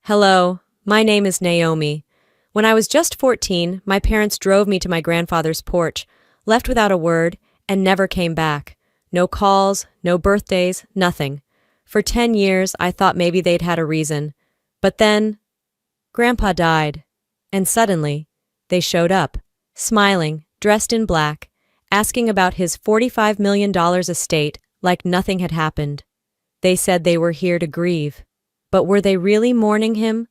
Hello, my name is Naomi. When I was just 14, my parents drove me to my grandfather's porch, left without a word, and never came back. No calls, no birthdays, nothing. For 10 years, I thought maybe they'd had a reason. But then, Grandpa died. And suddenly, they showed up, smiling, dressed in black, asking about his $45 million estate like nothing had happened. They said they were here to grieve. But were they really mourning him?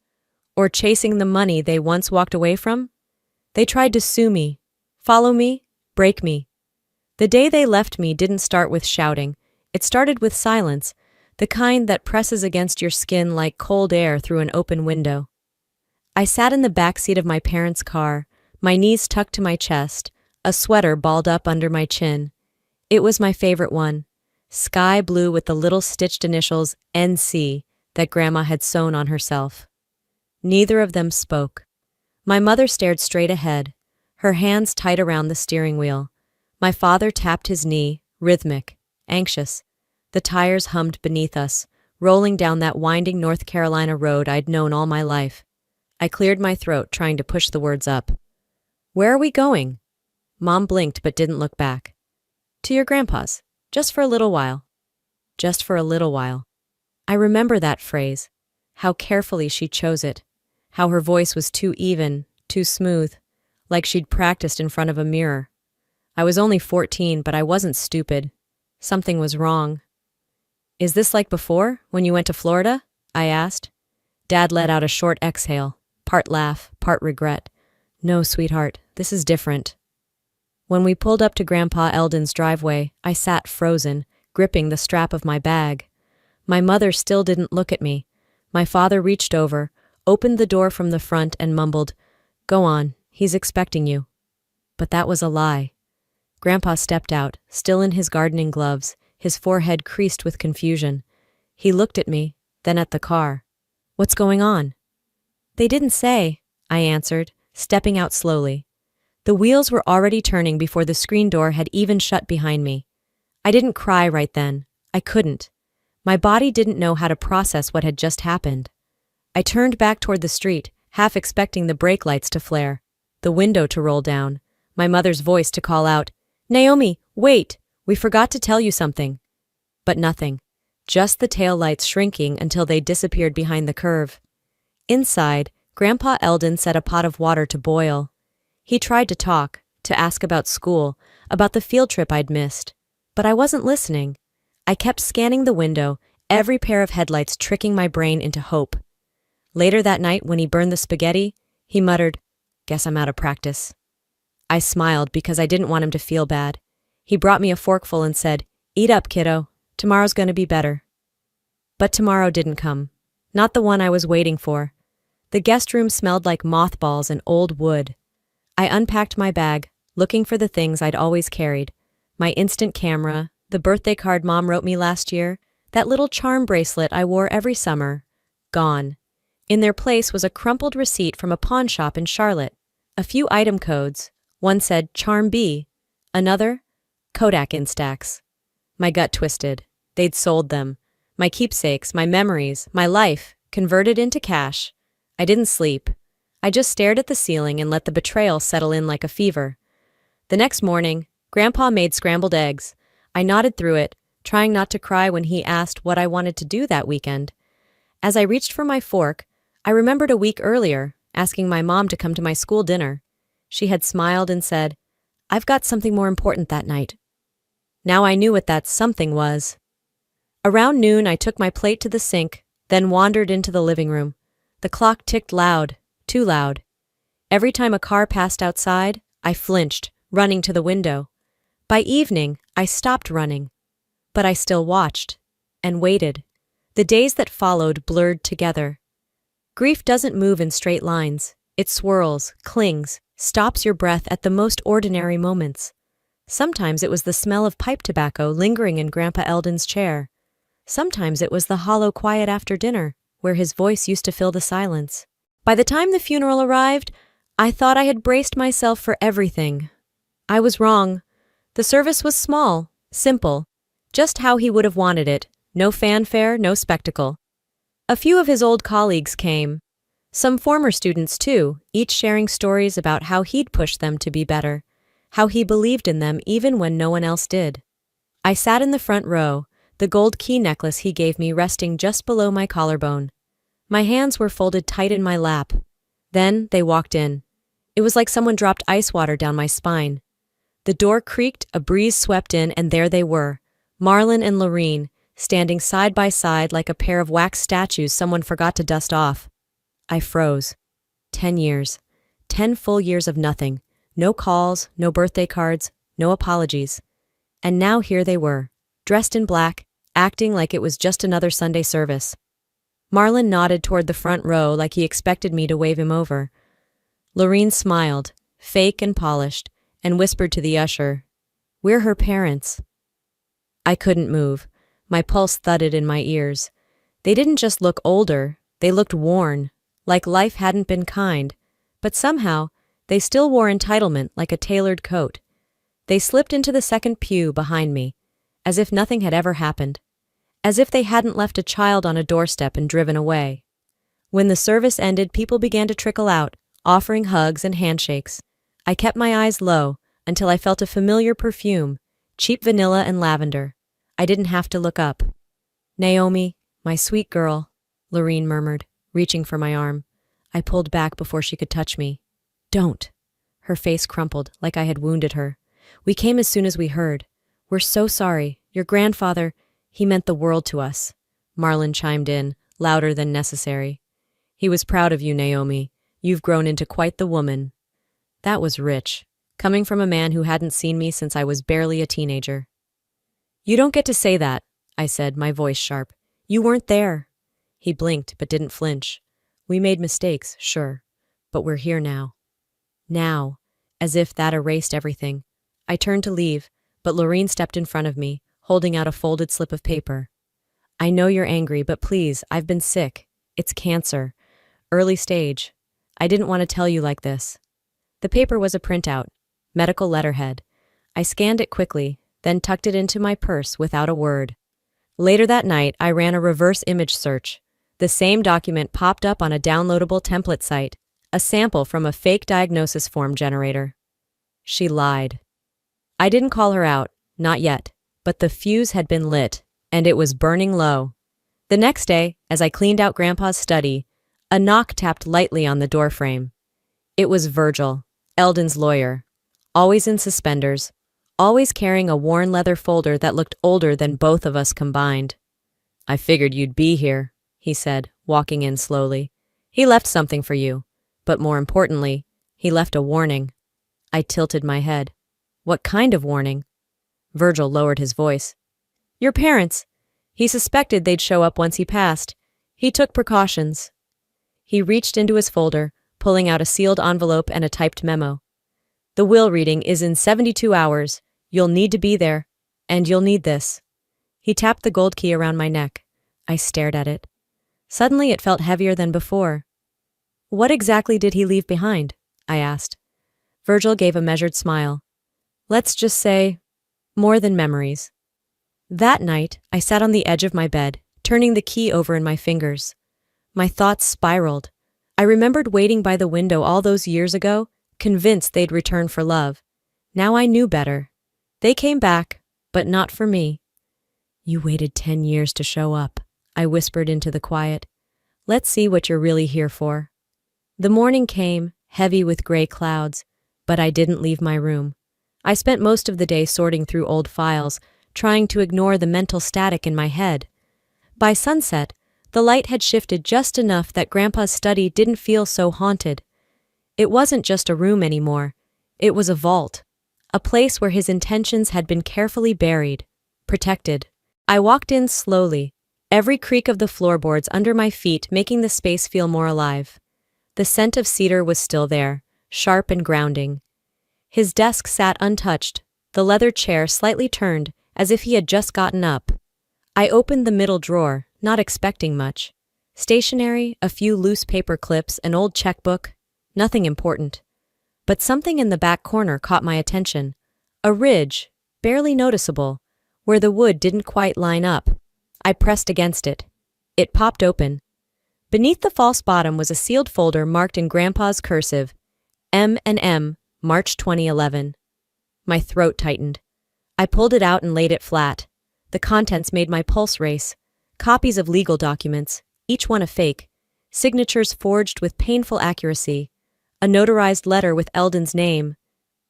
Or chasing the money they once walked away from? They tried to sue me, follow me, break me. The day they left me didn't start with shouting. It started with silence, the kind that presses against your skin like cold air through an open window. I sat in the back seat of my parents' car, my knees tucked to my chest, a sweater balled up under my chin. It was my favorite one, sky blue with the little stitched initials NC that Grandma had sewn on herself. Neither of them spoke. My mother stared straight ahead, her hands tight around the steering wheel. My father tapped his knee, rhythmic, anxious. The tires hummed beneath us, rolling down that winding North Carolina road I'd known all my life. I cleared my throat, trying to push the words up. "Where are we going?" Mom blinked but didn't look back. "To your grandpa's, just for a little while." Just for a little while. I remember that phrase, how carefully she chose it, how her voice was too even, too smooth, like she'd practiced in front of a mirror. I was only 14, but I wasn't stupid. Something was wrong. "Is this like before, when you went to Florida?" I asked. Dad let out a short exhale, part laugh, part regret. "No, sweetheart, this is different." When we pulled up to Grandpa Eldon's driveway, I sat frozen, gripping the strap of my bag. My mother still didn't look at me. My father reached over, opened the door from the front and mumbled, "Go on, he's expecting you." But that was a lie. Grandpa stepped out, still in his gardening gloves, his forehead creased with confusion. He looked at me, then at the car. "What's going on?" "They didn't say," I answered, stepping out slowly. The wheels were already turning before the screen door had even shut behind me. I didn't cry right then. I couldn't. My body didn't know how to process what had just happened. I turned back toward the street, half expecting the brake lights to flare, the window to roll down, my mother's voice to call out, "Naomi, wait! We forgot to tell you something." But nothing. Just the tail lights shrinking until they disappeared behind the curve. Inside, Grandpa Eldon set a pot of water to boil. He tried to talk, to ask about school, about the field trip I'd missed. But I wasn't listening. I kept scanning the window, every pair of headlights tricking my brain into hope. Later that night, when he burned the spaghetti, he muttered, "Guess I'm out of practice." I smiled because I didn't want him to feel bad. He brought me a forkful and said, "Eat up, kiddo. Tomorrow's going to be better." But tomorrow didn't come. Not the one I was waiting for. The guest room smelled like mothballs and old wood. I unpacked my bag, looking for the things I'd always carried. My instant camera, the birthday card Mom wrote me last year, that little charm bracelet I wore every summer. Gone. In their place was a crumpled receipt from a pawn shop in Charlotte. A few item codes. One said Charm B. Another, Kodak Instax. My gut twisted. They'd sold them. My keepsakes, my memories, my life, converted into cash. I didn't sleep. I just stared at the ceiling and let the betrayal settle in like a fever. The next morning, Grandpa made scrambled eggs. I nodded through it, trying not to cry when he asked what I wanted to do that weekend. As I reached for my fork, I remembered a week earlier, asking my mom to come to my school dinner. She had smiled and said, "I've got something more important that night." Now I knew what that something was. Around noon, I took my plate to the sink, then wandered into the living room. The clock ticked loud, too loud. Every time a car passed outside, I flinched, running to the window. By evening, I stopped running. But I still watched, and waited. The days that followed blurred together. Grief doesn't move in straight lines. It swirls, clings, stops your breath at the most ordinary moments. Sometimes it was the smell of pipe tobacco lingering in Grandpa Eldon's chair. Sometimes it was the hollow quiet after dinner, where his voice used to fill the silence. By the time the funeral arrived, I thought I had braced myself for everything. I was wrong. The service was small, simple, just how he would have wanted it, no fanfare, no spectacle. A few of his old colleagues came. Some former students too, each sharing stories about how he'd pushed them to be better, how he believed in them even when no one else did. I sat in the front row, the gold key necklace he gave me resting just below my collarbone. My hands were folded tight in my lap. Then they walked in. It was like someone dropped ice water down my spine. The door creaked, a breeze swept in, and there they were, Marlon and Lorene, standing side by side like a pair of wax statues someone forgot to dust off. I froze. 10 years. 10 full years of nothing. No calls, no birthday cards, no apologies. And now here they were, dressed in black, acting like it was just another Sunday service. Marlon nodded toward the front row like he expected me to wave him over. Lorene smiled, fake and polished, and whispered to the usher, "We're her parents." I couldn't move. My pulse thudded in my ears. They didn't just look older, they looked worn, like life hadn't been kind, but somehow they still wore entitlement like a tailored coat. They slipped into the second pew behind me, as if nothing had ever happened, as if they hadn't left a child on a doorstep and driven away. When the service ended, people began to trickle out, offering hugs and handshakes. I kept my eyes low until I felt a familiar perfume, cheap vanilla and lavender. I didn't have to look up. "Naomi, my sweet girl," Lorene murmured, reaching for my arm. I pulled back before she could touch me. "Don't." Her face crumpled like I had wounded her. "We came as soon as we heard. We're so sorry. Your grandfather, he meant the world to us." Marlon chimed in, louder than necessary. "He was proud of you, Naomi. You've grown into quite the woman." That was rich, coming from a man who hadn't seen me since I was barely a teenager. "You don't get to say that," I said, my voice sharp. "You weren't there." He blinked but didn't flinch. "We made mistakes, sure, but we're here now." Now, as if that erased everything. I turned to leave, but Lorene stepped in front of me, holding out a folded slip of paper. "I know you're angry, but please, I've been sick. It's cancer. Early stage. I didn't want to tell you like this." The paper was a printout, medical letterhead. I scanned it quickly, then tucked it into my purse without a word. Later that night, I ran a reverse image search. The same document popped up on a downloadable template site, a sample from a fake diagnosis form generator. She lied. I didn't call her out, not yet, but the fuse had been lit, and it was burning low. The next day, as I cleaned out Grandpa's study, a knock tapped lightly on the doorframe. It was Virgil, Eldon's lawyer, always in suspenders, always carrying a worn leather folder that looked older than both of us combined. "I figured you'd be here," he said, walking in slowly. "He left something for you, but more importantly, he left a warning." I tilted my head. "What kind of warning?" Virgil lowered his voice. "Your parents. He suspected they'd show up once he passed. He took precautions." He reached into his folder, pulling out a sealed envelope and a typed memo. "The will reading is in 72 hours. You'll need to be there, and you'll need this." He tapped the gold key around my neck. I stared at it. Suddenly it felt heavier than before. "What exactly did he leave behind?" I asked. Virgil gave a measured smile. "Let's just say, more than memories." That night, I sat on the edge of my bed, turning the key over in my fingers. My thoughts spiraled. I remembered waiting by the window all those years ago, convinced they'd return for love. Now I knew better. They came back, but not for me. "You waited 10 years to show up," I whispered into the quiet. "Let's see what you're really here for." The morning came, heavy with gray clouds, but I didn't leave my room. I spent most of the day sorting through old files, trying to ignore the mental static in my head. By sunset, the light had shifted just enough that Grandpa's study didn't feel so haunted. It wasn't just a room anymore. It was a vault, a place where his intentions had been carefully buried, protected. I walked in slowly, every creak of the floorboards under my feet making the space feel more alive. The scent of cedar was still there, sharp and grounding. His desk sat untouched, the leather chair slightly turned as if he had just gotten up. I opened the middle drawer, not expecting much. Stationery, a few loose paper clips, an old checkbook, nothing important. But something in the back corner caught my attention. A ridge, barely noticeable, where the wood didn't quite line up. I pressed against it. It popped open. Beneath the false bottom was a sealed folder marked in Grandpa's cursive, M&M, March 2011. My throat tightened. I pulled it out and laid it flat. The contents made my pulse race. Copies of legal documents, each one a fake. Signatures forged with painful accuracy. A notarized letter with Eldon's name.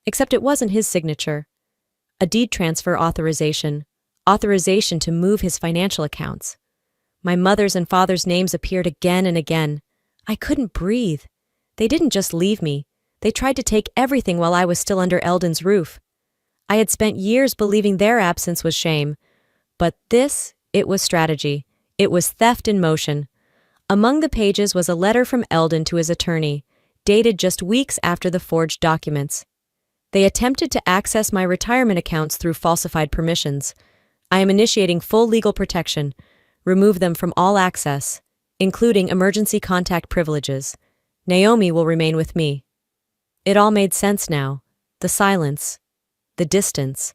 Except it wasn't his signature. A deed transfer authorization. Authorization to move his financial accounts. My mother's and father's names appeared again and again. I couldn't breathe. They didn't just leave me. They tried to take everything while I was still under Eldon's roof. I had spent years believing their absence was shame. But this, it was strategy. It was theft in motion. Among the pages was a letter from Eldon to his attorney, dated just weeks after the forged documents. They attempted to access my retirement accounts through falsified permissions. I am initiating full legal protection. Remove them from all access, including emergency contact privileges. Naomi will remain with me. It all made sense now. The silence. The distance.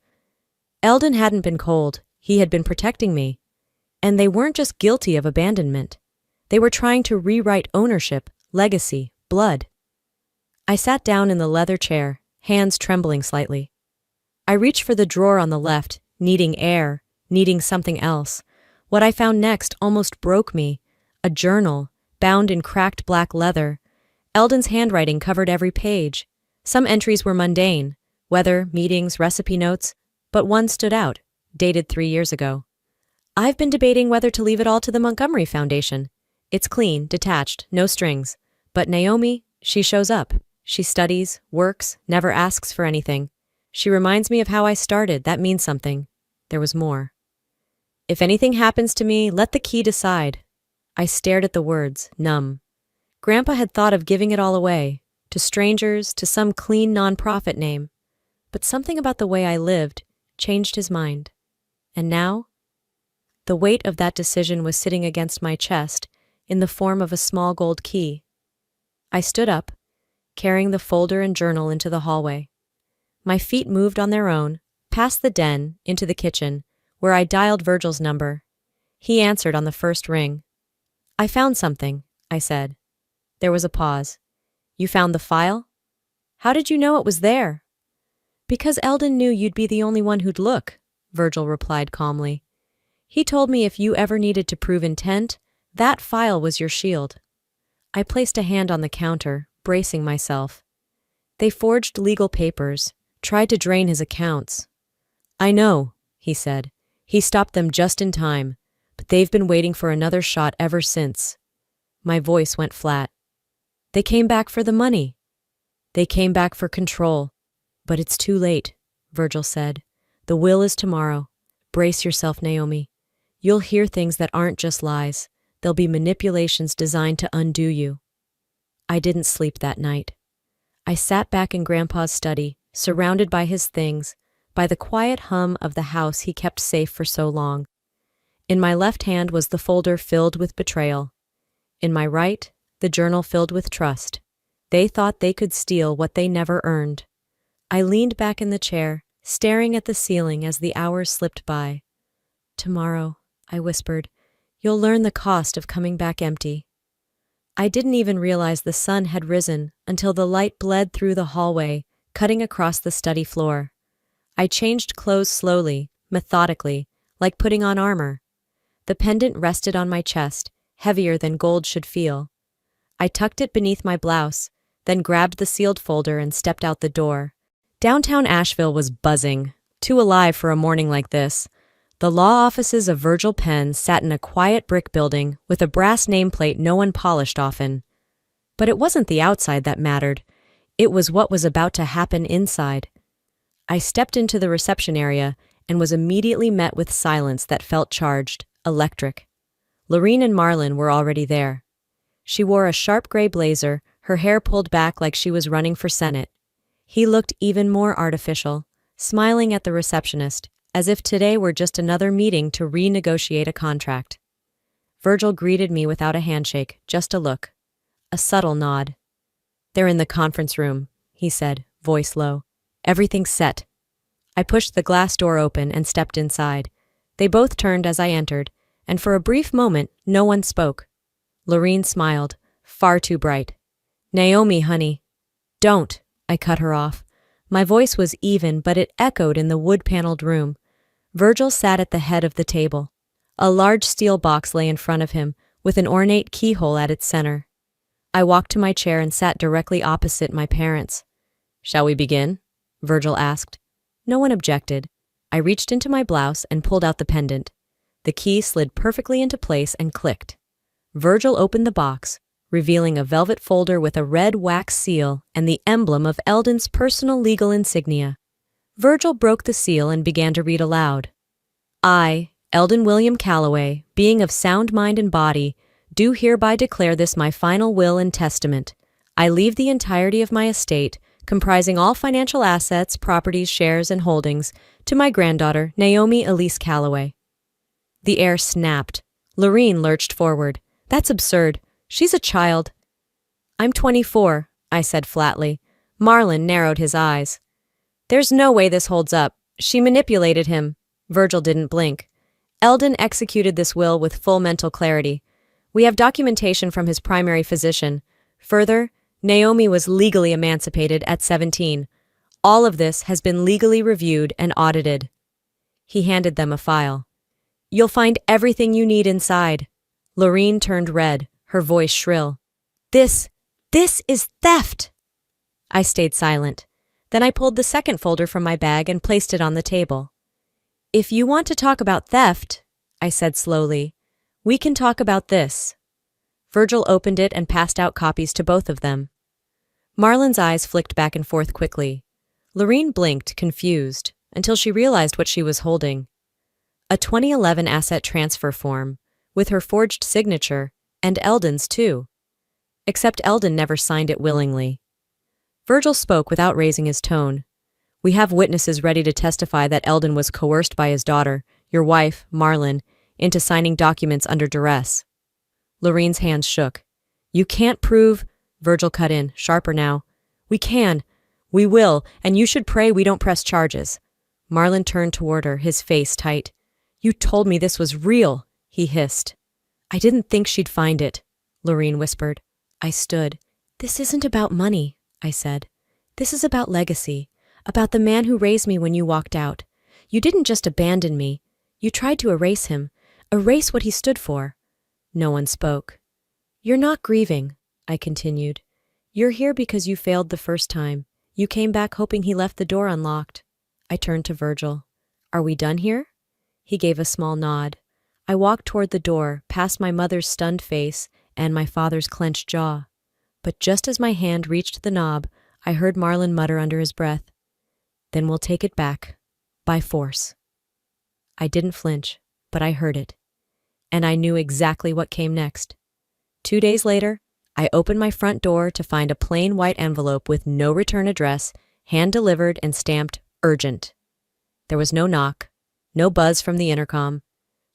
Eldon hadn't been cold. He had been protecting me. And they weren't just guilty of abandonment. They were trying to rewrite ownership, legacy, blood. I sat down in the leather chair, hands trembling slightly. I reached for the drawer on the left, needing air, needing something else. What I found next almost broke me. A journal, bound in cracked black leather. Eldon's handwriting covered every page. Some entries were mundane, weather, meetings, recipe notes, but one stood out, dated 3 years ago. I've been debating whether to leave it all to the Montgomery Foundation. It's clean, detached, no strings. But Naomi, she shows up. She studies, works, never asks for anything. She reminds me of how I started. That means something. There was more. If anything happens to me, let the key decide. I stared at the words, numb. Grandpa had thought of giving it all away, to strangers, to some clean nonprofit name. But something about the way I lived changed his mind. And now? The weight of that decision was sitting against my chest in the form of a small gold key. I stood up, carrying the folder and journal into the hallway. My feet moved on their own, past the den, into the kitchen, where I dialed Virgil's number. He answered on the first ring. I found something, I said. There was a pause. You found the file? How did you know it was there? Because Eldon knew you'd be the only one who'd look, Virgil replied calmly. He told me if you ever needed to prove intent, that file was your shield. I placed a hand on the counter, bracing myself. They forged legal papers, tried to drain his accounts. I know, he said. He stopped them just in time, but they've been waiting for another shot ever since. My voice went flat. They came back for the money. They came back for control. But it's too late, Virgil said. The will is tomorrow. Brace yourself, Naomi. You'll hear things that aren't just lies. They'll be manipulations designed to undo you. I didn't sleep that night. I sat back in Grandpa's study, surrounded by his things, by the quiet hum of the house he kept safe for so long. In my left hand was the folder filled with betrayal. In my right, the journal filled with trust. They thought they could steal what they never earned. I leaned back in the chair, staring at the ceiling as the hours slipped by. Tomorrow, I whispered, you'll learn the cost of coming back empty. I didn't even realize the sun had risen until the light bled through the hallway, cutting across the study floor. I changed clothes slowly, methodically, like putting on armor. The pendant rested on my chest, heavier than gold should feel. I tucked it beneath my blouse, then grabbed the sealed folder and stepped out the door. Downtown Asheville was buzzing, too alive for a morning like this. The law offices of Virgil Penn sat in a quiet brick building with a brass nameplate no one polished often. But it wasn't the outside that mattered. It was what was about to happen inside. I stepped into the reception area and was immediately met with silence that felt charged, electric. Lorene and Marlon were already there. She wore a sharp gray blazer, her hair pulled back like she was running for Senate. He looked even more artificial, smiling at the receptionist, as if today were just another meeting to renegotiate a contract. Virgil greeted me without a handshake, just a look. A subtle nod. They're in the conference room, he said, voice low. Everything's set. I pushed the glass door open and stepped inside. They both turned as I entered, and for a brief moment, no one spoke. Lorene smiled, far too bright. Naomi, honey. Don't, I cut her off. My voice was even, but it echoed in the wood-paneled room. Virgil sat at the head of the table. A large steel box lay in front of him, with an ornate keyhole at its center. I walked to my chair and sat directly opposite my parents. Shall we begin? Virgil asked. No one objected. I reached into my blouse and pulled out the pendant. The key slid perfectly into place and clicked. Virgil opened the box, revealing a velvet folder with a red wax seal and the emblem of Eldon's personal legal insignia. Virgil broke the seal and began to read aloud. I, Eldon William Calloway, being of sound mind and body, do hereby declare this my final will and testament. I leave the entirety of my estate, comprising all financial assets, properties, shares, and holdings, to my granddaughter, Naomi Elise Calloway. The air snapped. Lorene lurched forward. That's absurd. She's a child. I'm 24, I said flatly. Marlon narrowed his eyes. There's no way this holds up. She manipulated him. Virgil didn't blink. Eldon executed this will with full mental clarity. We have documentation from his primary physician. Further, Naomi was legally emancipated at 17. All of this has been legally reviewed and audited. He handed them a file. You'll find everything you need inside. Lorene turned red, her voice shrill. This is theft! I stayed silent. Then I pulled the second folder from my bag and placed it on the table. If you want to talk about theft, I said slowly, we can talk about this. Virgil opened it and passed out copies to both of them. Marlon's eyes flicked back and forth quickly. Lorene blinked, confused, until she realized what she was holding. A 2011 asset transfer form, with her forged signature, and Eldon's too. Except Eldon never signed it willingly. Virgil spoke without raising his tone. We have witnesses ready to testify that Eldon was coerced by his daughter, your wife, Marlon, into signing documents under duress. Lorene's hands shook. You can't prove... Virgil cut in, sharper now. We can. We will, and you should pray we don't press charges. Marlon turned toward her, his face tight. You told me this was real, he hissed. I didn't think she'd find it, Lorene whispered. I stood. This isn't about money, I said. This is about legacy, about the man who raised me when you walked out. You didn't just abandon me. You tried to erase him, erase what he stood for. No one spoke. You're not grieving, I continued. You're here because you failed the first time. You came back hoping he left the door unlocked. I turned to Virgil. Are we done here? He gave a small nod. I walked toward the door, past my mother's stunned face and my father's clenched jaw. But just as my hand reached the knob, I heard Marlon mutter under his breath, Then we'll take it back. By force. I didn't flinch, but I heard it. And I knew exactly what came next. 2 days later, I opened my front door to find a plain white envelope with no return address, hand-delivered and stamped urgent. There was no knock, no buzz from the intercom,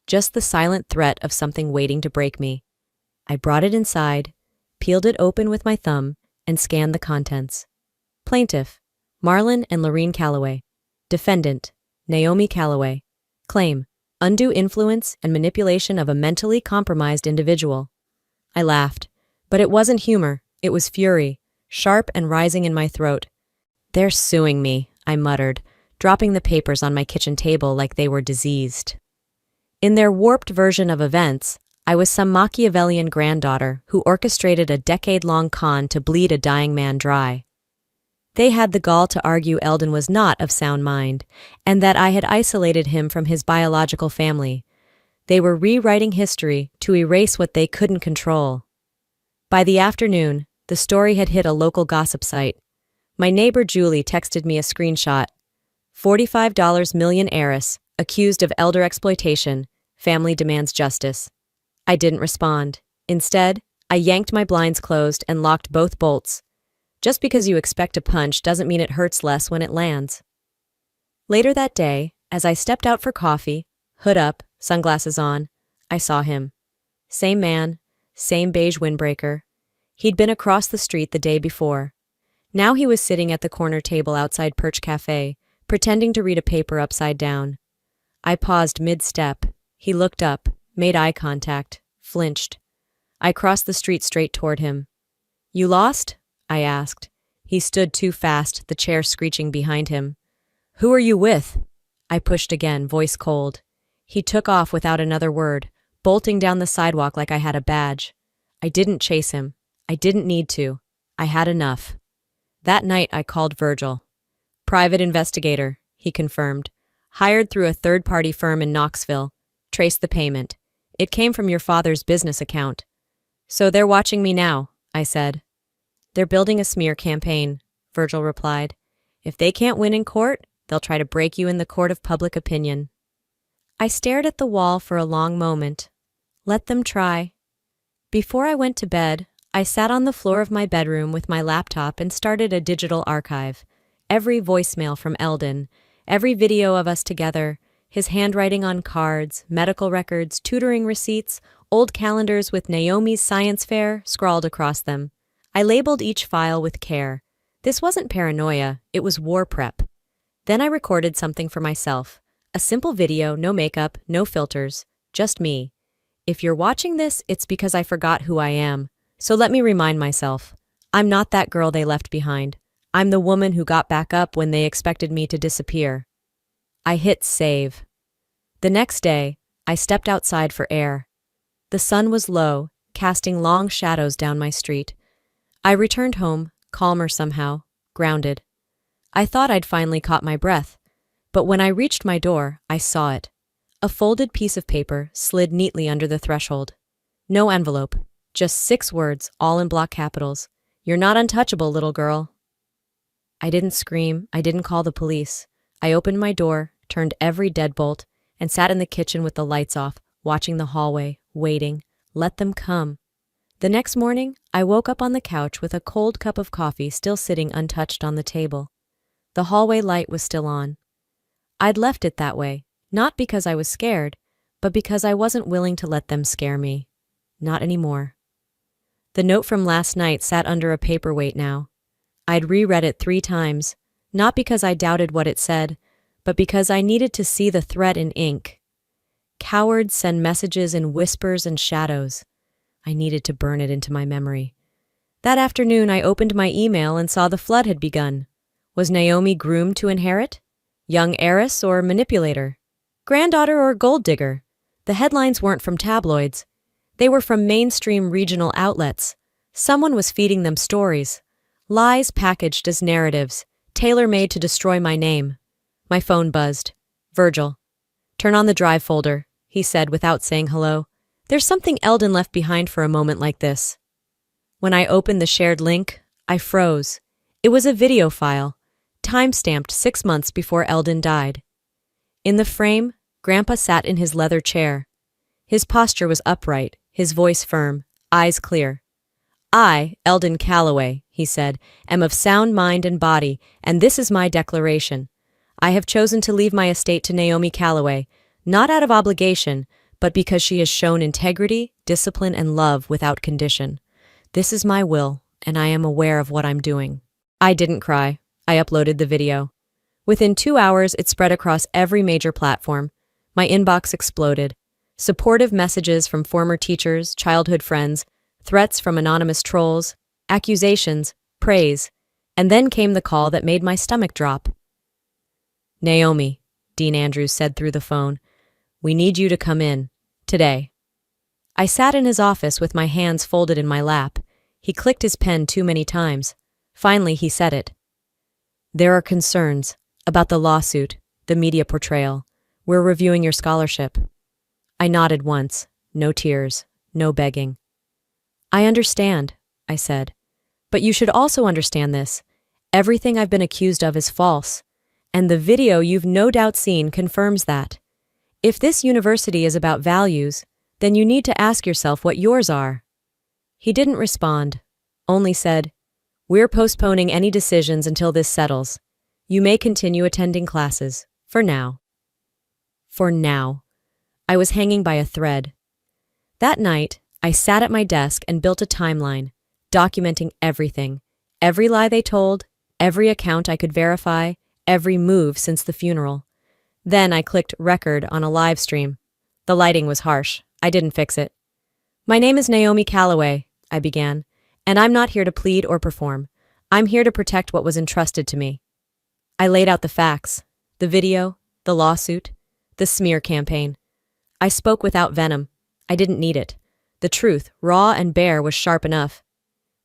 just the silent threat of something waiting to break me. I brought it inside, peeled it open with my thumb, and scanned the contents. Plaintiff, Marlon and Lorene Calloway. Defendant, Naomi Calloway. Claim, undue influence and manipulation of a mentally compromised individual. I laughed, but it wasn't humor, it was fury, sharp and rising in my throat. They're suing me, I muttered, dropping the papers on my kitchen table like they were diseased. In their warped version of events, I was some Machiavellian granddaughter who orchestrated a decade-long con to bleed a dying man dry. They had the gall to argue Eldon was not of sound mind, and that I had isolated him from his biological family. They were rewriting history to erase what they couldn't control. By the afternoon, the story had hit a local gossip site. My neighbor Julie texted me a screenshot. $45 million heiress, accused of elder exploitation, family demands justice. I didn't respond. Instead, I yanked my blinds closed and locked both bolts. Just because you expect a punch doesn't mean it hurts less when it lands. Later that day, as I stepped out for coffee, hood up, sunglasses on, I saw him. Same man, same beige windbreaker. He'd been across the street the day before. Now he was sitting at the corner table outside Perch Cafe, pretending to read a paper upside down. I paused mid-step. He looked up, made eye contact, flinched. I crossed the street straight toward him. You lost? I asked. He stood too fast, the chair screeching behind him. Who are you with? I pushed again, voice cold. He took off without another word, bolting down the sidewalk like I had a badge. I didn't chase him. I didn't need to. I had enough. That night I called Virgil. Private investigator, he confirmed. Hired through a third-party firm in Knoxville. Traced the payment. It came from your father's business account. So they're watching me now, I said. They're building a smear campaign, Virgil replied. If they can't win in court, they'll try to break you in the court of public opinion. I stared at the wall for a long moment. Let them try. Before I went to bed, I sat on the floor of my bedroom with my laptop and started a digital archive. Every voicemail from Eldon, every video of us together, his handwriting on cards, medical records, tutoring receipts, old calendars with Naomi's science fair scrawled across them. I labeled each file with care. This wasn't paranoia, it was war prep. Then I recorded something for myself. A simple video, no makeup, no filters, just me. If you're watching this, it's because I forgot who I am. So let me remind myself. I'm not that girl they left behind. I'm the woman who got back up when they expected me to disappear. I hit save. The next day, I stepped outside for air. The sun was low, casting long shadows down my street. I returned home, calmer somehow, grounded. I thought I'd finally caught my breath, but when I reached my door, I saw it. A folded piece of paper slid neatly under the threshold. No envelope, just 6 words, all in block capitals. You're not untouchable, little girl. I didn't scream, I didn't call the police. I opened my door, turned every deadbolt, and sat in the kitchen with the lights off, watching the hallway, waiting. Let them come. The next morning, I woke up on the couch with a cold cup of coffee still sitting untouched on the table. The hallway light was still on. I'd left it that way, not because I was scared, but because I wasn't willing to let them scare me. Not anymore. The note from last night sat under a paperweight now. I'd reread it 3 times, not because I doubted what it said, but because I needed to see the threat in ink. Cowards send messages in whispers and shadows. I needed to burn it into my memory. That afternoon, I opened my email and saw the flood had begun. Was Naomi groomed to inherit? Young heiress or manipulator? Granddaughter or gold digger? The headlines weren't from tabloids. They were from mainstream regional outlets. Someone was feeding them stories. Lies packaged as narratives, tailor-made to destroy my name. My phone buzzed. Virgil. Turn on the drive folder, he said without saying hello. There's something Eldon left behind for a moment like this. When I opened the shared link, I froze. It was a video file, time-stamped 6 months before Eldon died. In the frame, Grandpa sat in his leather chair. His posture was upright, his voice firm, eyes clear. I, Eldon Calloway, he said, am of sound mind and body, and this is my declaration. I have chosen to leave my estate to Naomi Calloway, not out of obligation, but because she has shown integrity, discipline, and love without condition. This is my will, and I am aware of what I'm doing. I didn't cry. I uploaded the video. Within 2 hours, it spread across every major platform. My inbox exploded. Supportive messages from former teachers, childhood friends, threats from anonymous trolls, accusations, praise, and then came the call that made my stomach drop. Naomi, Dean Andrews said through the phone, we need you to come in, today. I sat in his office with my hands folded in my lap. He clicked his pen too many times. Finally, he said it. There are concerns about the lawsuit, the media portrayal. We're reviewing your scholarship. I nodded once, no tears, no begging. I understand, I said. But you should also understand this. Everything I've been accused of is false, and the video you've no doubt seen confirms that. If this university is about values, then you need to ask yourself what yours are. He didn't respond, only said, we're postponing any decisions until this settles. You may continue attending classes, for now. For now. I was hanging by a thread. That night, I sat at my desk and built a timeline, documenting everything, every lie they told, every account I could verify, every move since the funeral. Then I clicked record on a live stream. The lighting was harsh. I didn't fix it. My name is Naomi Calloway, I began, and I'm not here to plead or perform. I'm here to protect what was entrusted to me. I laid out the facts, the video, the lawsuit, the smear campaign. I spoke without venom. I didn't need it. The truth, raw and bare, was sharp enough.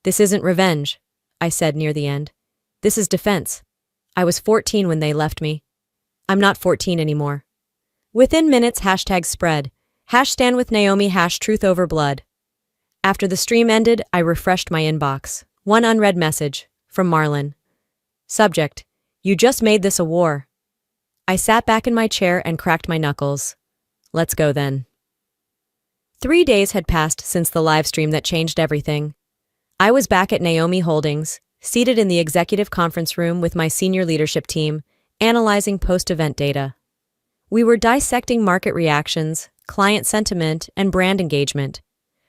This isn't revenge, I said near the end. This is defense. I was 14 when they left me. I'm not 14 anymore. Within minutes, hashtag spread. #Stand with Naomi, #truth over blood. After the stream ended, I refreshed my inbox. One unread message, from Marlon. Subject: You just made this a war. I sat back in my chair and cracked my knuckles. Let's go then. 3 days had passed since the live stream that changed everything. I was back at Naomi Holdings, seated in the executive conference room with my senior leadership team, analyzing post-event data. We were dissecting market reactions, client sentiment, and brand engagement.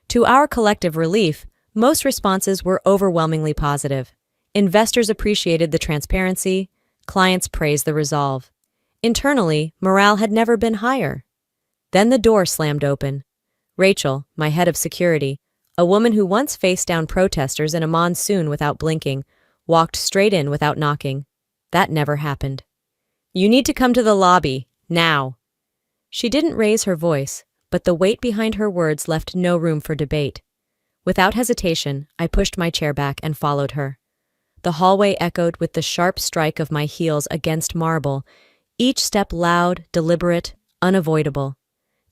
To our collective relief, most responses were overwhelmingly positive. Investors appreciated the transparency, clients praised the resolve. Internally, morale had never been higher. Then the door slammed open. Rachel, my head of security, a woman who once faced down protesters in a monsoon without blinking, walked straight in without knocking. That never happened. You need to come to the lobby, now. She didn't raise her voice, but the weight behind her words left no room for debate. Without hesitation, I pushed my chair back and followed her. The hallway echoed with the sharp strike of my heels against marble, each step loud, deliberate, unavoidable.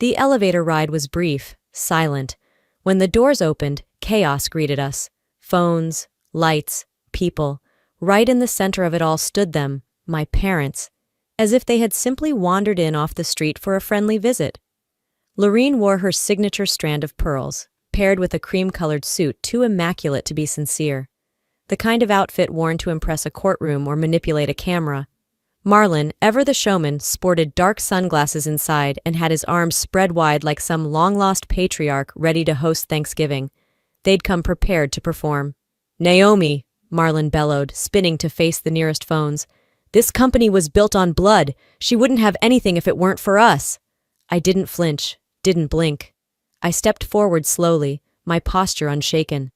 The elevator ride was brief, silent. When the doors opened, chaos greeted us. Phones, lights, people. Right in the center of it all stood them, my parents, as if they had simply wandered in off the street for a friendly visit. Lorene wore her signature strand of pearls, paired with a cream-colored suit too immaculate to be sincere. The kind of outfit worn to impress a courtroom or manipulate a camera. Marlon, ever the showman, sported dark sunglasses inside and had his arms spread wide like some long-lost patriarch ready to host Thanksgiving. They'd come prepared to perform. Naomi, Marlon bellowed, spinning to face the nearest phones. This company was built on blood. She wouldn't have anything if it weren't for us. I didn't flinch, didn't blink. I stepped forward slowly, my posture unshaken.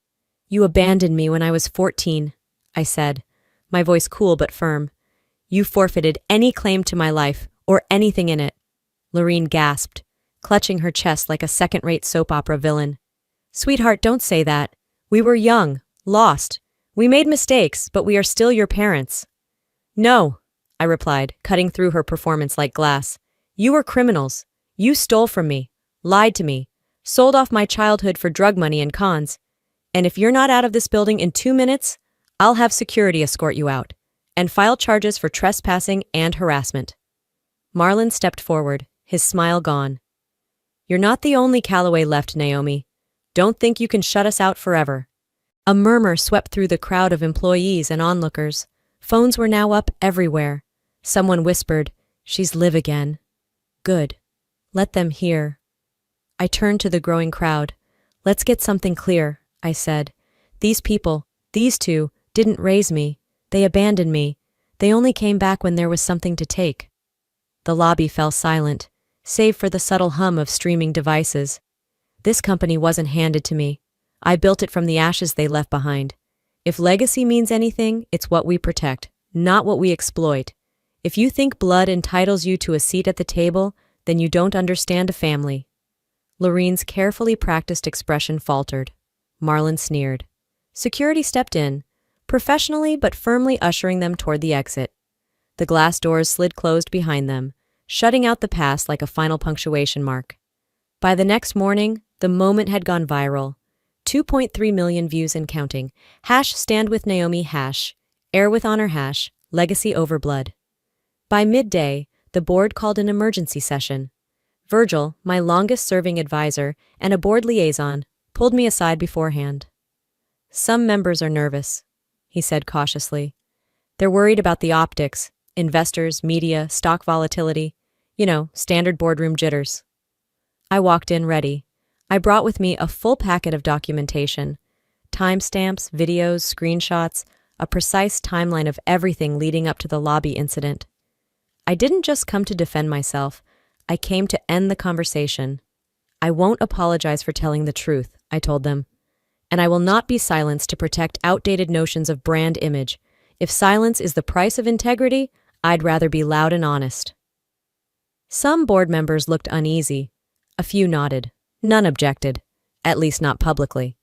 You abandoned me when I was 14, I said, my voice cool but firm. You forfeited any claim to my life, or anything in it. Lorene gasped, clutching her chest like a second-rate soap opera villain. Sweetheart, don't say that. We were young, lost. We made mistakes, but we are still your parents. No, I replied, cutting through her performance like glass. You were criminals. You stole from me, lied to me, sold off my childhood for drug money and cons. And if you're not out of this building in 2 minutes, I'll have security escort you out and file charges for trespassing and harassment. Marlon stepped forward, his smile gone. You're not the only Calloway left, Naomi. Don't think you can shut us out forever. A murmur swept through the crowd of employees and onlookers. Phones were now up everywhere. Someone whispered, She's live again. Good. Let them hear. I turned to the growing crowd. Let's get something clear, I said. These people, these two, didn't raise me. They abandoned me. They only came back when there was something to take. The lobby fell silent, save for the subtle hum of streaming devices. This company wasn't handed to me. I built it from the ashes they left behind. If legacy means anything, it's what we protect, not what we exploit. If you think blood entitles you to a seat at the table, then you don't understand a family. Lorene's carefully practiced expression faltered. Marlon sneered. Security stepped in, professionally but firmly ushering them toward the exit. The glass doors slid closed behind them, shutting out the past like a final punctuation mark. By the next morning, the moment had gone viral. 2.3 million views and counting. #Stand with Naomi, #Air with Honor, #Legacy over blood. By midday, the board called an emergency session. Virgil, my longest-serving advisor and a board liaison, pulled me aside beforehand. Some members are nervous, he said cautiously. They're worried about the optics, investors, media, stock volatility, standard boardroom jitters. I walked in ready. I brought with me a full packet of documentation, timestamps, videos, screenshots, a precise timeline of everything leading up to the lobby incident. I didn't just come to defend myself, I came to end the conversation. I won't apologize for telling the truth, I told them. And I will not be silenced to protect outdated notions of brand image. If silence is the price of integrity, I'd rather be loud and honest. Some board members looked uneasy. A few nodded. None objected, at least not publicly.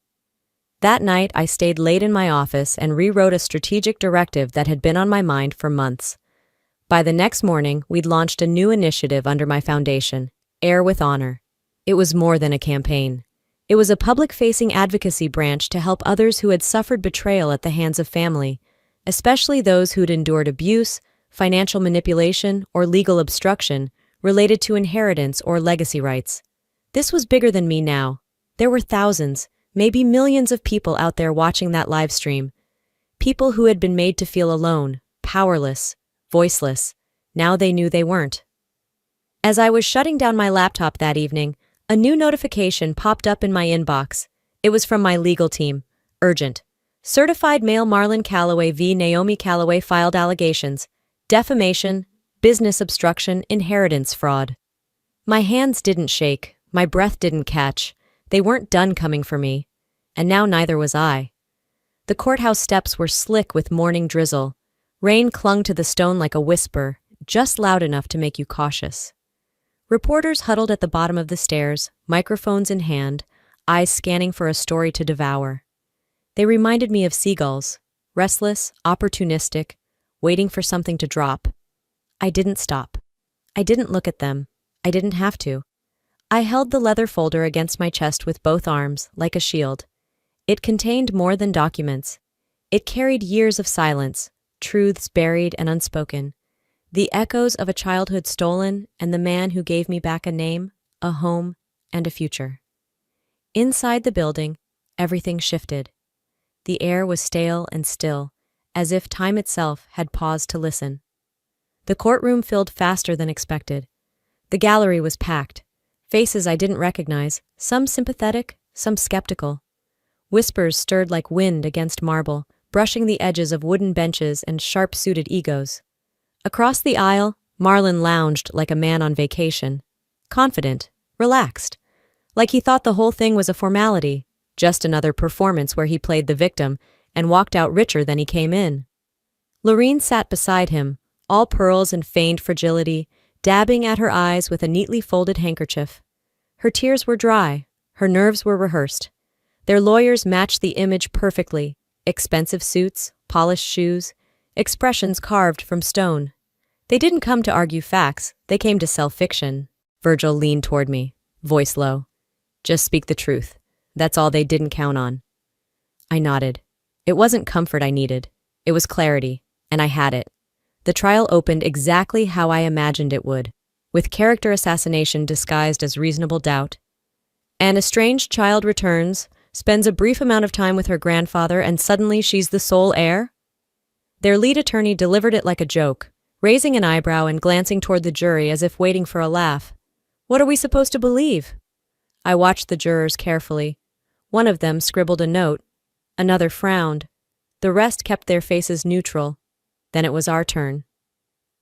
That night, I stayed late in my office and rewrote a strategic directive that had been on my mind for months. By the next morning, we'd launched a new initiative under my foundation, Air with Honor. It was more than a campaign. It was a public-facing advocacy branch to help others who had suffered betrayal at the hands of family, especially those who'd endured abuse, financial manipulation, or legal obstruction related to inheritance or legacy rights. This was bigger than me now. There were thousands, maybe millions of people out there watching that live stream. People who had been made to feel alone, powerless, voiceless. Now they knew they weren't. As I was shutting down my laptop that evening, a new notification popped up in my inbox. It was from my legal team. Urgent. Certified mail Marlon Calloway v. Naomi Calloway filed allegations. Defamation, business obstruction, inheritance fraud. My hands didn't shake. My breath didn't catch. They weren't done coming for me. And now neither was I. The courthouse steps were slick with morning drizzle. Rain clung to the stone like a whisper, just loud enough to make you cautious. Reporters huddled at the bottom of the stairs, microphones in hand, eyes scanning for a story to devour. They reminded me of seagulls, restless, opportunistic, waiting for something to drop. I didn't stop. I didn't look at them. I didn't have to. I held the leather folder against my chest with both arms, like a shield. It contained more than documents. It carried years of silence, truths buried and unspoken, the echoes of a childhood stolen and the man who gave me back a name, a home, and a future. Inside the building, everything shifted. The air was stale and still, as if time itself had paused to listen. The courtroom filled faster than expected. The gallery was packed. Faces I didn't recognize, some sympathetic, some skeptical. Whispers stirred like wind against marble, brushing the edges of wooden benches and sharp-suited egos. Across the aisle, Marlon lounged like a man on vacation. Confident, relaxed. Like he thought the whole thing was a formality, just another performance where he played the victim and walked out richer than he came in. Lorene sat beside him, all pearls and feigned fragility, dabbing at her eyes with a neatly folded handkerchief. Her tears were dry, her nerves were rehearsed. Their lawyers matched the image perfectly, expensive suits, polished shoes, expressions carved from stone. They didn't come to argue facts, they came to sell fiction. Virgil leaned toward me, voice low. Just speak the truth. That's all they didn't count on. I nodded. It wasn't comfort I needed. It was clarity, and I had it. The trial opened exactly how I imagined it would, with character assassination disguised as reasonable doubt. An estranged child returns, spends a brief amount of time with her grandfather, and suddenly she's the sole heir? Their lead attorney delivered it like a joke, raising an eyebrow and glancing toward the jury as if waiting for a laugh. What are we supposed to believe? I watched the jurors carefully. One of them scribbled a note. Another frowned. The rest kept their faces neutral. Then it was our turn.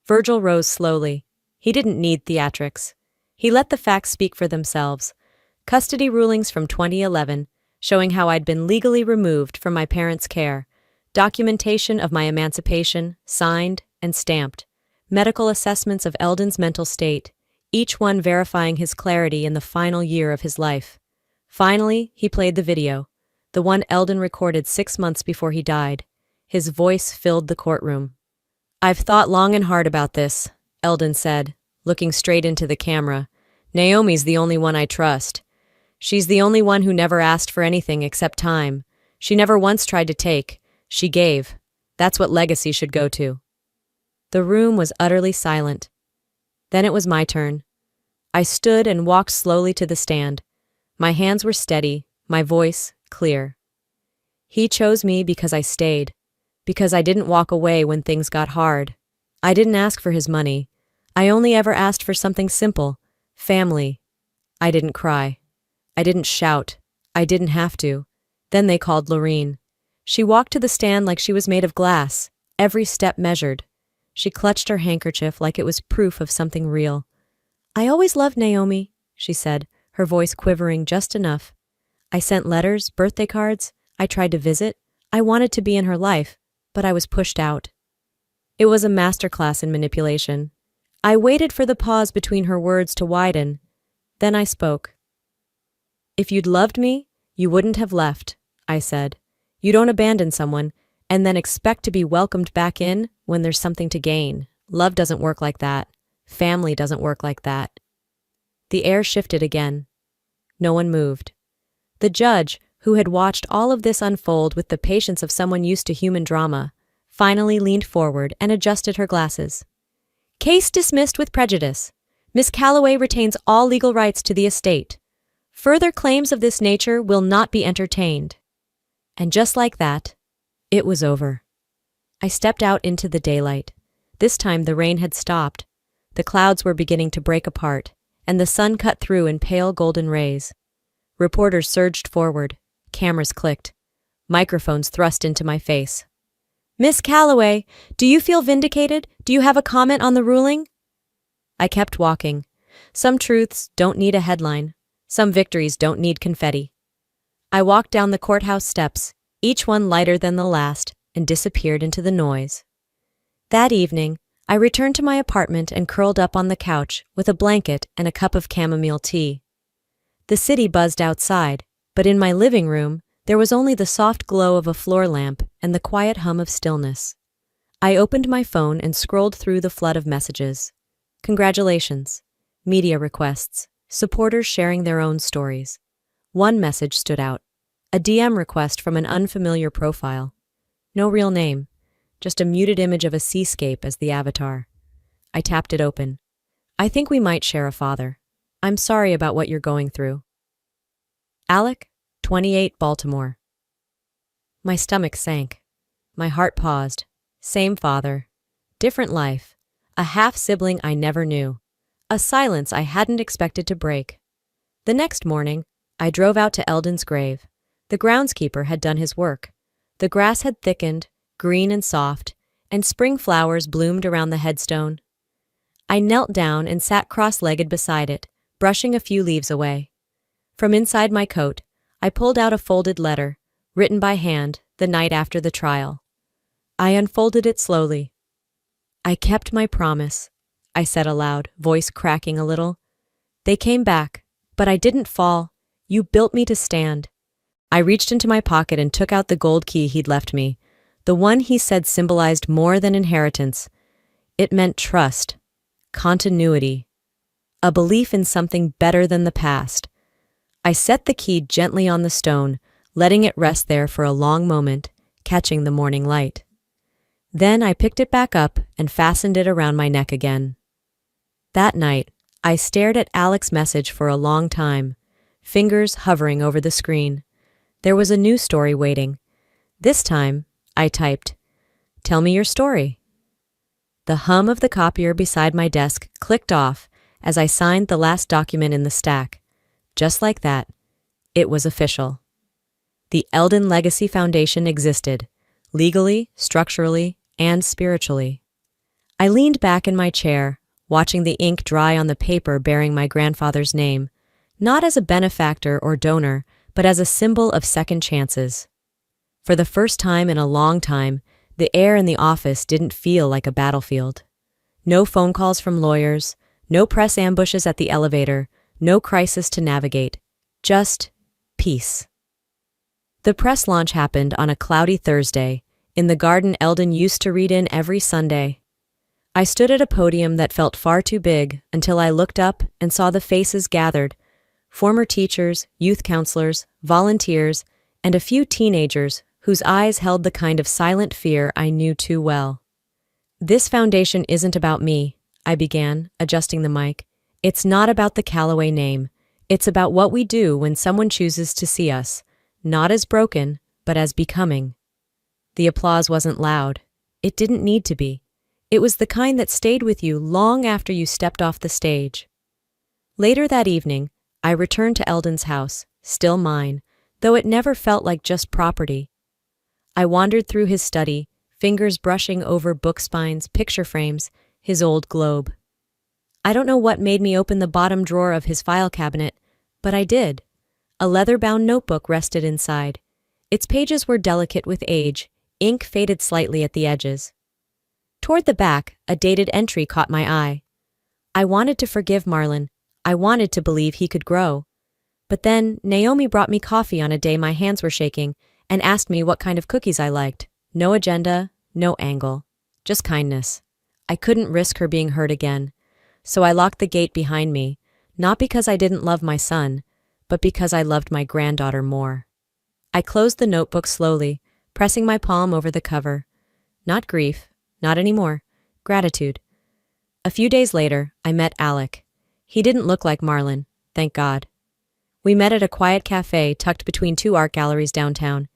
Virgil rose slowly. He didn't need theatrics. He let the facts speak for themselves. Custody rulings from 2011, showing how I'd been legally removed from my parents' care. Documentation of my emancipation, signed and stamped. Medical assessments of Eldon's mental state, each one verifying his clarity in the final year of his life. Finally, he played the video, the one Eldon recorded 6 months before he died. His voice filled the courtroom. I've thought long and hard about this, Eldon said, looking straight into the camera. Naomi's the only one I trust. She's the only one who never asked for anything except time. She never once tried to take. She gave. That's what legacy should go to. The room was utterly silent. Then it was my turn. I stood and walked slowly to the stand. My hands were steady, my voice clear. He chose me because I stayed, because I didn't walk away when things got hard. I didn't ask for his money. I only ever asked for something simple, family. I didn't cry. I didn't shout. I didn't have to. Then they called Lorene. She walked to the stand like she was made of glass, every step measured. She clutched her handkerchief like it was proof of something real. I always loved Naomi, she said, her voice quivering just enough. I sent letters, birthday cards. I tried to visit. I wanted to be in her life, but I was pushed out. It was a masterclass in manipulation. I waited for the pause between her words to widen. Then I spoke. "If you'd loved me, you wouldn't have left," I said. "You don't abandon someone and then expect to be welcomed back in when there's something to gain. Love doesn't work like that. Family doesn't work like that." The air shifted again. No one moved. The judge, who had watched all of this unfold with the patience of someone used to human drama, finally leaned forward and adjusted her glasses. "Case dismissed with prejudice. Miss Calloway retains all legal rights to the estate. Further claims of this nature will not be entertained." And just like that, it was over. I stepped out into the daylight. This time the rain had stopped. The clouds were beginning to break apart, and the sun cut through in pale golden rays. Reporters surged forward. Cameras clicked. Microphones thrust into my face. "Miss Calloway, do you feel vindicated? Do you have a comment on the ruling?" I kept walking. Some truths don't need a headline. Some victories don't need confetti. I walked down the courthouse steps, each one lighter than the last, and disappeared into the noise. That evening, I returned to my apartment and curled up on the couch with a blanket and a cup of chamomile tea. The city buzzed outside, but in my living room, there was only the soft glow of a floor lamp and the quiet hum of stillness. I opened my phone and scrolled through the flood of messages. Congratulations. Media requests. Supporters sharing their own stories. One message stood out. A DM request from an unfamiliar profile. No real name, just a muted image of a seascape as the avatar. I tapped it open. "I think we might share a father. I'm sorry about what you're going through. Alec, 28, Baltimore." My stomach sank. My heart paused. Same father. Different life. A half-sibling I never knew. A silence I hadn't expected to break. The next morning, I drove out to Eldon's grave. The groundskeeper had done his work. The grass had thickened, green and soft, and spring flowers bloomed around the headstone. I knelt down and sat cross-legged beside it, brushing a few leaves away. From inside my coat, I pulled out a folded letter, written by hand the night after the trial. I unfolded it slowly. "I kept my promise," I said aloud, voice cracking a little. "They came back, but I didn't fall. You built me to stand." I reached into my pocket and took out the gold key he'd left me, the one he said symbolized more than inheritance. It meant trust, continuity, a belief in something better than the past. I set the key gently on the stone, letting it rest there for a long moment, catching the morning light. Then I picked it back up and fastened it around my neck again. That night, I stared at Alec's message for a long time, fingers hovering over the screen. There was a new story waiting. This time, I typed, "Tell me your story." The hum of the copier beside my desk clicked off as I signed the last document in the stack. Just like that, it was official. The Eldon Legacy Foundation existed, legally, structurally, and spiritually. I leaned back in my chair, watching the ink dry on the paper bearing my grandfather's name, not as a benefactor or donor, but as a symbol of second chances. For the first time in a long time, the air in the office didn't feel like a battlefield. No phone calls from lawyers, no press ambushes at the elevator, no crisis to navigate. Just peace. The press launch happened on a cloudy Thursday, in the garden Eldon used to read in every Sunday. I stood at a podium that felt far too big until I looked up and saw the faces gathered, former teachers, youth counselors, volunteers, and a few teenagers whose eyes held the kind of silent fear I knew too well. "This foundation isn't about me," I began, adjusting the mic. "It's not about the Calloway name. It's about what we do when someone chooses to see us, not as broken, but as becoming." The applause wasn't loud. It didn't need to be. It was the kind that stayed with you long after you stepped off the stage. Later that evening, I returned to Eldon's house, still mine, though it never felt like just property. I wandered through his study, fingers brushing over book spines, picture frames, his old globe. I don't know what made me open the bottom drawer of his file cabinet, but I did. A leather-bound notebook rested inside. Its pages were delicate with age, ink faded slightly at the edges. Toward the back, a dated entry caught my eye. I wanted to forgive Marlon. I wanted to believe he could grow. But then, Naomi brought me coffee on a day my hands were shaking and asked me what kind of cookies I liked. No agenda, no angle. Just kindness. I couldn't risk her being hurt again. So I locked the gate behind me, not because I didn't love my son, but because I loved my granddaughter more. I closed the notebook slowly, pressing my palm over the cover. Not grief, not anymore. Gratitude. A few days later, I met Alec. He didn't look like Marlon, thank God. We met at a quiet cafe tucked between two art galleries downtown.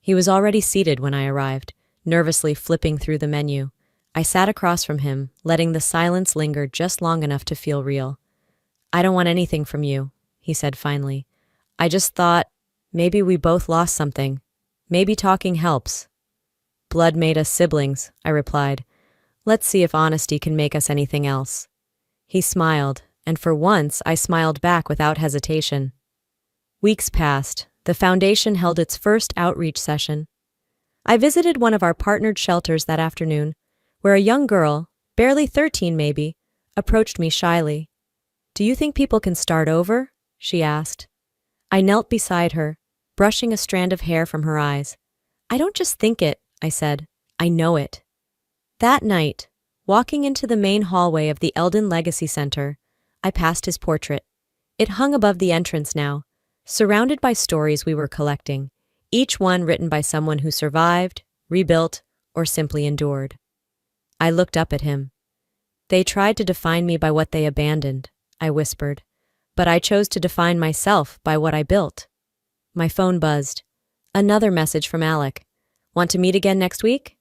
He was already seated when I arrived, nervously flipping through the menu. I sat across from him, letting the silence linger just long enough to feel real. "I don't want anything from you," he said finally. "I just thought, maybe we both lost something. Maybe talking helps." "Blood made us siblings," I replied. "Let's see if honesty can make us anything else." He smiled, and for once I smiled back without hesitation. Weeks passed. The foundation held its first outreach session. I visited one of our partnered shelters that afternoon, where a young girl, barely 13 maybe, approached me shyly. "Do you think people can start over?" she asked. I knelt beside her, brushing a strand of hair from her eyes. "I don't just think it," I said. "I know it." That night, walking into the main hallway of the Eldon Legacy Center, I passed his portrait. It hung above the entrance now, surrounded by stories we were collecting, each one written by someone who survived, rebuilt, or simply endured. I looked up at him. "They tried to define me by what they abandoned," I whispered, "but I chose to define myself by what I built." My phone buzzed. Another message from Alec. "Want to meet again next week?"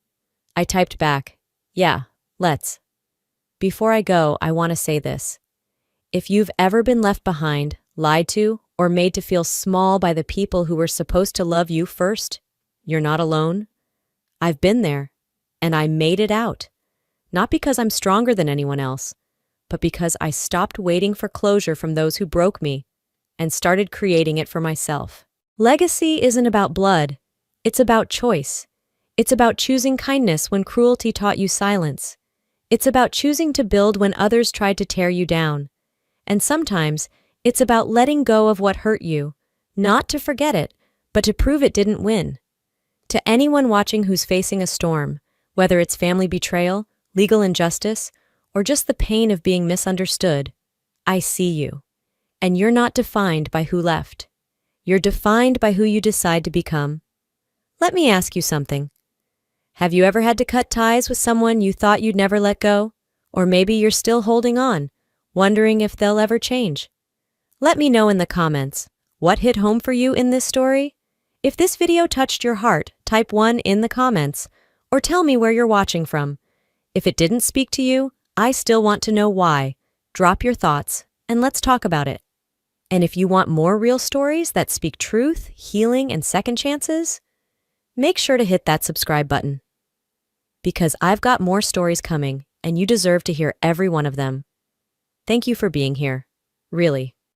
I typed back, "Yeah, let's." Before I go, I want to say this. If you've ever been left behind, lied to, or made to feel small by the people who were supposed to love you first, you're not alone. I've been there, and I made it out. Not because I'm stronger than anyone else, but because I stopped waiting for closure from those who broke me and started creating it for myself. Legacy isn't about blood. It's about choice. It's about choosing kindness when cruelty taught you silence. It's about choosing to build when others tried to tear you down. And sometimes, it's about letting go of what hurt you, not to forget it, but to prove it didn't win. To anyone watching who's facing a storm, whether it's family betrayal, legal injustice, or just the pain of being misunderstood, I see you. And you're not defined by who left. You're defined by who you decide to become. Let me ask you something. Have you ever had to cut ties with someone you thought you'd never let go? Or maybe you're still holding on, wondering if they'll ever change? Let me know in the comments, what hit home for you in this story? If this video touched your heart, type 1 in the comments, or tell me where you're watching from. If it didn't speak to you, I still want to know why. Drop your thoughts, and let's talk about it. And if you want more real stories that speak truth, healing, and second chances, make sure to hit that subscribe button. Because I've got more stories coming, and you deserve to hear every one of them. Thank you for being here. Really.